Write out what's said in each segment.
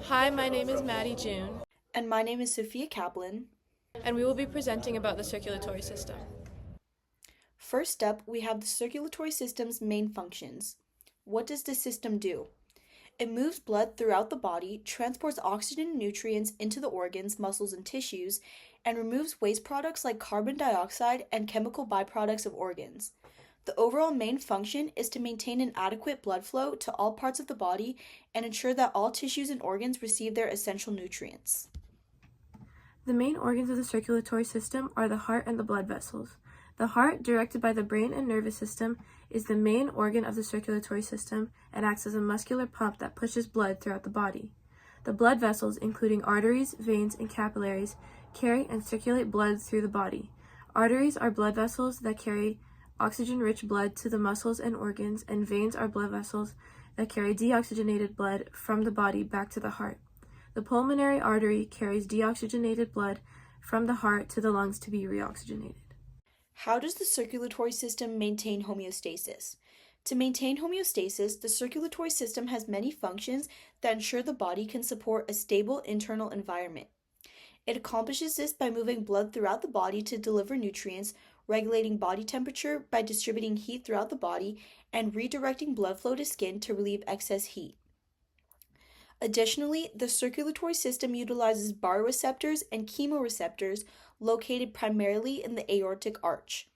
Hi, my name is Joun, And my name is Sophia Kaplan. and we will be presenting about the circulatory system. First up, we have the circulatory system's main functions. What does the system do? It moves blood throughout the body, transports oxygen and nutrients into the organs, muscles, and tissues, and removes waste products like carbon dioxide and chemical byproducts of organs. The overall main function is to maintain an adequate blood flow to all parts of the body and ensure that all tissues and organs receive their essential nutrients. The main organs of the circulatory system are the heart and the blood vessels. The heart, directed by the brain and nervous system, is the main organ of the circulatory system and acts as a muscular pump that pushes blood throughout the body. The blood vessels, including arteries, veins, and capillaries, carry and circulate blood through the body. Arteries are blood vessels that carry oxygen-rich blood to the muscles and organs, and veins are blood vessels that carry deoxygenated blood from the body back to the heart. The pulmonary artery carries deoxygenated blood from the heart to the lungs to be reoxygenated. How does the circulatory system maintain homeostasis? To maintain homeostasis, the circulatory system has many functions that ensure the body can support a stable internal environment. It accomplishes this by moving blood throughout the body to deliver nutrients, regulating body temperature by distributing heat throughout the body, and redirecting blood flow to skin to relieve excess heat. Additionally, the circulatory system utilizes baroreceptors and chemoreceptors located primarily in the aortic arch.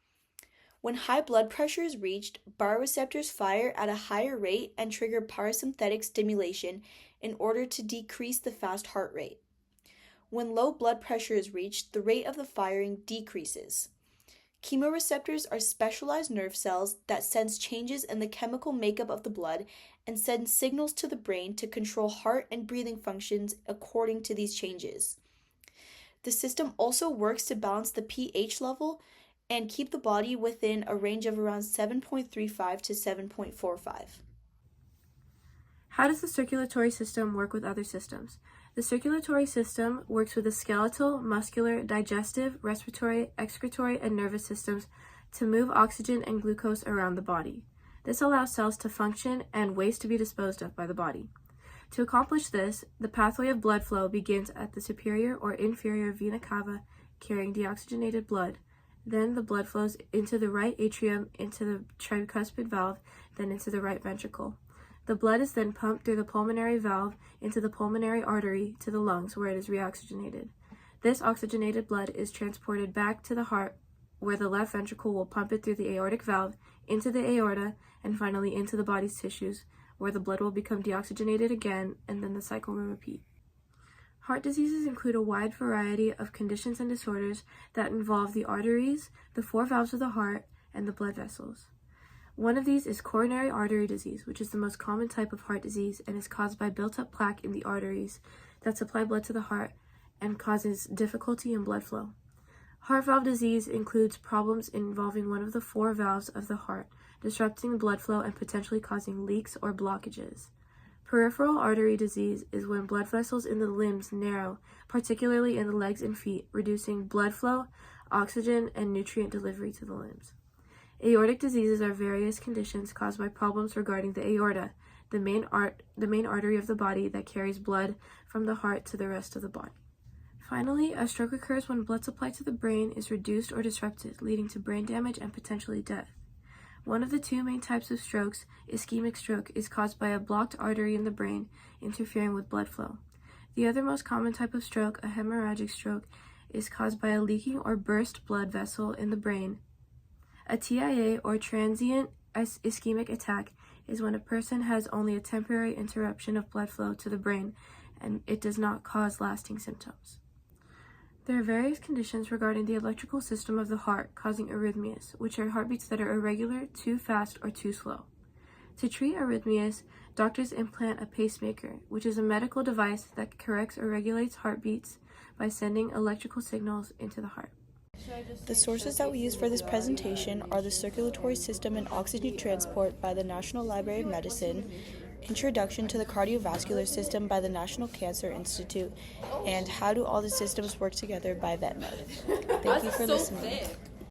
When high blood pressure is reached, baroreceptors fire at a higher rate and trigger parasympathetic stimulation in order to decrease the fast heart rate. When low blood pressure is reached, the rate of the firing decreases. Chemoreceptors are specialized nerve cells that sense changes in the chemical makeup of the blood and send signals to the brain to control heart and breathing functions according to these changes. The system also works to balance the pH level and keep the body within a range of around 7.35 to 7.45. How does the circulatory system work with other systems? The circulatory system works with the skeletal, muscular, digestive, respiratory, excretory, and nervous systems to move oxygen and glucose around the body. This allows cells to function and waste to be disposed of by the body. To accomplish this, the pathway of blood flow begins at the superior or inferior vena cava, carrying deoxygenated blood. Then the blood flows into the right atrium, into the tricuspid valve, then into the right ventricle. The blood is then pumped through the pulmonary valve into the pulmonary artery to the lungs, where it is reoxygenated. This oxygenated blood is transported back to the heart, where the left ventricle will pump it through the aortic valve into the aorta and finally into the body's tissues, where the blood will become deoxygenated again, and then the cycle will repeat. Heart diseases include a wide variety of conditions and disorders that involve the arteries, the four valves of the heart, and the blood vessels. One of these is coronary artery disease, which is the most common type of heart disease and is caused by built-up plaque in the arteries that supply blood to the heart and causes difficulty in blood flow. Heart valve disease includes problems involving one of the four valves of the heart, disrupting blood flow and potentially causing leaks or blockages. Peripheral artery disease is when blood vessels in the limbs narrow, particularly in the legs and feet, reducing blood flow, oxygen, and nutrient delivery to the limbs. Aortic diseases are various conditions caused by problems regarding the aorta, the main artery of the body that carries blood from the heart to the rest of the body. Finally, a stroke occurs when blood supply to the brain is reduced or disrupted, leading to brain damage and potentially death. One of the two main types of strokes, ischemic stroke, is caused by a blocked artery in the brain interfering with blood flow. The other most common type of stroke, a hemorrhagic stroke, is caused by a leaking or burst blood vessel in the brain. A TIA, or transient ischemic attack, is when a person has only a temporary interruption of blood flow to the brain and it does not cause lasting symptoms. There are various conditions regarding the electrical system of the heart causing arrhythmias, which are heartbeats that are irregular, too fast, or too slow. To treat arrhythmias, doctors implant a pacemaker, which is a medical device that corrects or regulates heartbeats by sending electrical signals into the heart. The sources that we use for this presentation are the Circulatory System and Oxygen Transport by the National Library of Medicine, Introduction to the Cardiovascular System by the National Cancer Institute, and How Do All the Systems Work Together by VetMed. Thank you for listening.